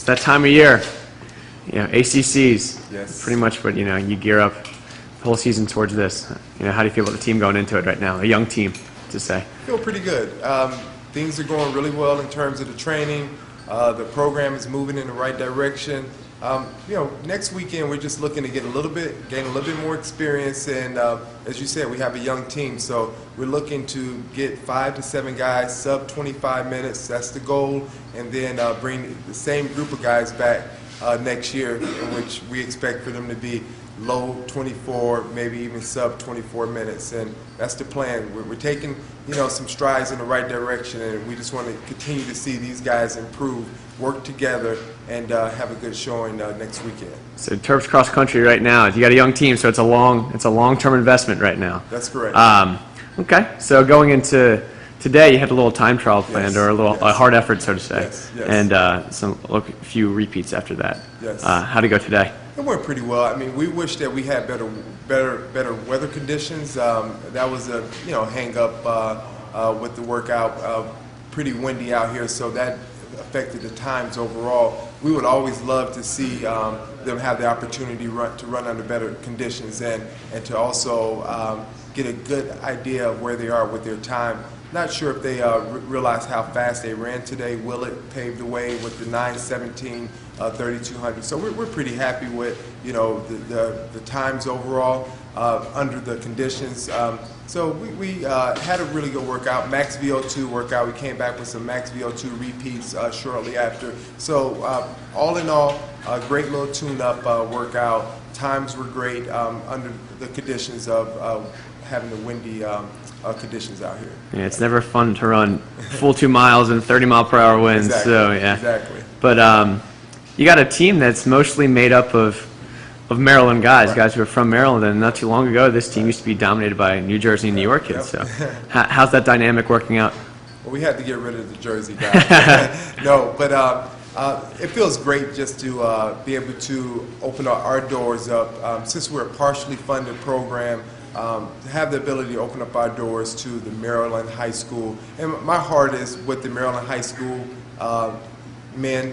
It's that time of year. ACCs. Yes. Pretty much what you gear up the whole season towards this. How do you feel about the team going into it right now? A young team, to say. I feel pretty good. Things are going really well in terms of the training. The program is moving in the right direction. Next weekend we're just looking to gain a little bit more experience, and as you said, we have a young team, so we're looking to get 5 to 7 guys sub 25 minutes. That's the goal, and then bring the same group of guys back next year, in which we expect for them to be low 24, maybe even sub 24 minutes, and that's the plan. We're taking some strides in the right direction, and we just want to continue to see these guys improve, work together, and have a good showing next weekend. So Terps cross country right now. You got a young team, so it's a long-term investment right now. That's correct. Okay, so going into today, you had a little time trial planned, or a hard effort, so to say, yes. and a few repeats after that. Yes. How'd it go today? It went pretty well. I mean, we wish that we had better weather conditions. That was a hang up with the workout. Pretty windy out here, so that affected the times overall. We would always love to see them have the opportunity to run under better conditions, and to also get a good idea of where they are with their time. Not sure if they realize how fast they ran today. Willett paved the way with the 9:17 3200. So we're pretty happy with the times overall under the conditions. So we had a really good workout, max VO2 workout. We came back with some max VO2 repeats shortly after. So all in all, a great little tune-up workout. Times were great under the conditions of having the windy conditions out here. Yeah, it's never fun to run full 2 miles and 30-mile-per-hour winds. Exactly. So yeah, exactly. But you got a team that's mostly made up of Maryland guys, right. Guys who are from Maryland, and not too long ago, this team used to be dominated by New Jersey and New York kids. Yep. So how's that dynamic working out? Well, we had to get rid of the Jersey guys. No, but it feels great just to be able to open our doors up. Since we're a partially funded program, to have the ability to open up our doors to the Maryland high school. And my heart is with the Maryland high school men,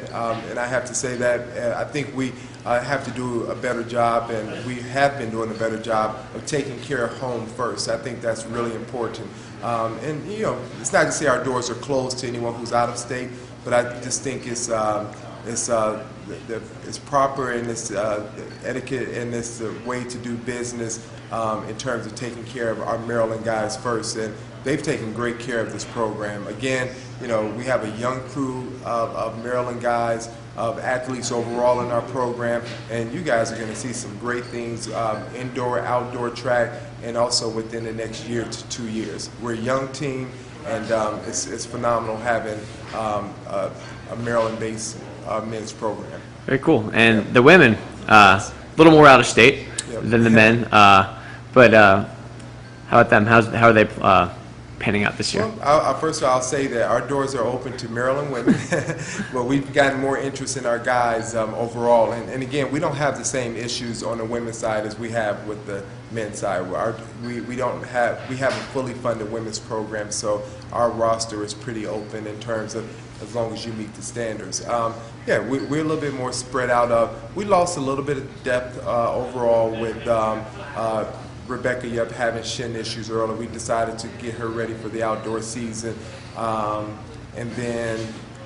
and I have to say that I think we have to do a better job, and we have been doing a better job of taking care of home first. I think that's really important. And it's not to say our doors are closed to anyone who's out of state, but I just think it's proper, and it's etiquette, and it's the way to do business in terms of taking care of our Maryland guys first. And they've taken great care of this program. Again, we have a young crew of Maryland guys, of athletes overall in our program, and you guys are going to see some great things, indoor, outdoor track, and also within the next year to 2 years. We're a young team, and it's phenomenal having a Maryland-based men's program. Very cool. And the women, a little more out of state than the men, but how about them? How are they panning out this year? Well, first of all, I'll say that our doors are open to Maryland women, but we've gotten more interest in our guys overall. And again, we don't have the same issues on the women's side as we have with the men's side. We have a fully funded women's program, so our roster is pretty open in terms of as long as you meet the standards. We're a little bit more spread out. We lost a little bit of depth overall with Rebecca Yup having shin issues earlier. We decided to get her ready for the outdoor season. And then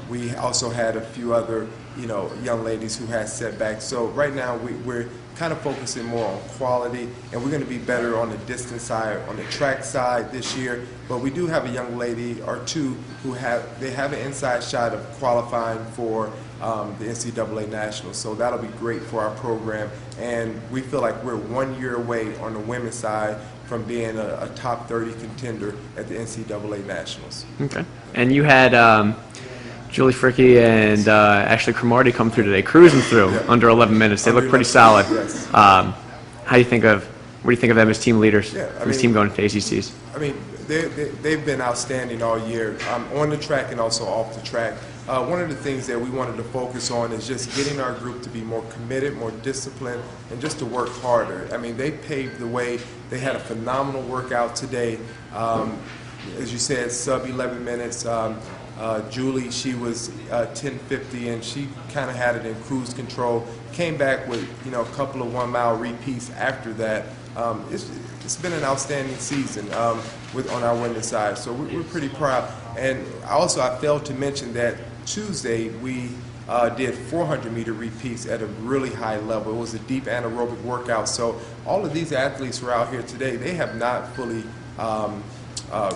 we also had a few other young ladies who had setbacks. So right now we're kind of focusing more on quality, and we're going to be better on the distance side, on the track side this year. But we do have a young lady or two who have an inside shot of qualifying for the NCAA Nationals. So that'll be great for our program, and we feel like we're 1 year away on the women's side from being a top 30 contender at the NCAA Nationals. Okay. And you had Julie Fricky and Ashley Cromartie come through today, cruising through under 11 minutes. They look pretty solid. Yes. What do you think of them as team leaders? This team going to ACCs? I mean, they've been outstanding all year, on the track and also off the track. One of the things that we wanted to focus on is just getting our group to be more committed, more disciplined, and just to work harder. I mean, they paved the way. They had a phenomenal workout today. As you said, sub 11 minutes. Julie, she was 1050, and she kind of had it in cruise control. Came back with a couple of 1 mile repeats after that. It's been an outstanding season on our women's side, so we're pretty proud. And also, I failed to mention that Tuesday we did 400-meter repeats at a really high level. It was a deep anaerobic workout. So all of these athletes who are out here today, they have not fully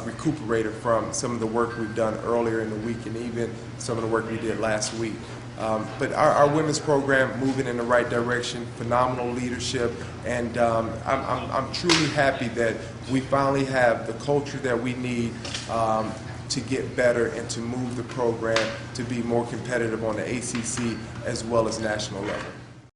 recuperated from some of the work we've done earlier in the week, and even some of the work we did last week. But our women's program moving in the right direction, phenomenal leadership, and I'm truly happy that we finally have the culture that we need to get better and to move the program to be more competitive on the ACC as well as national level.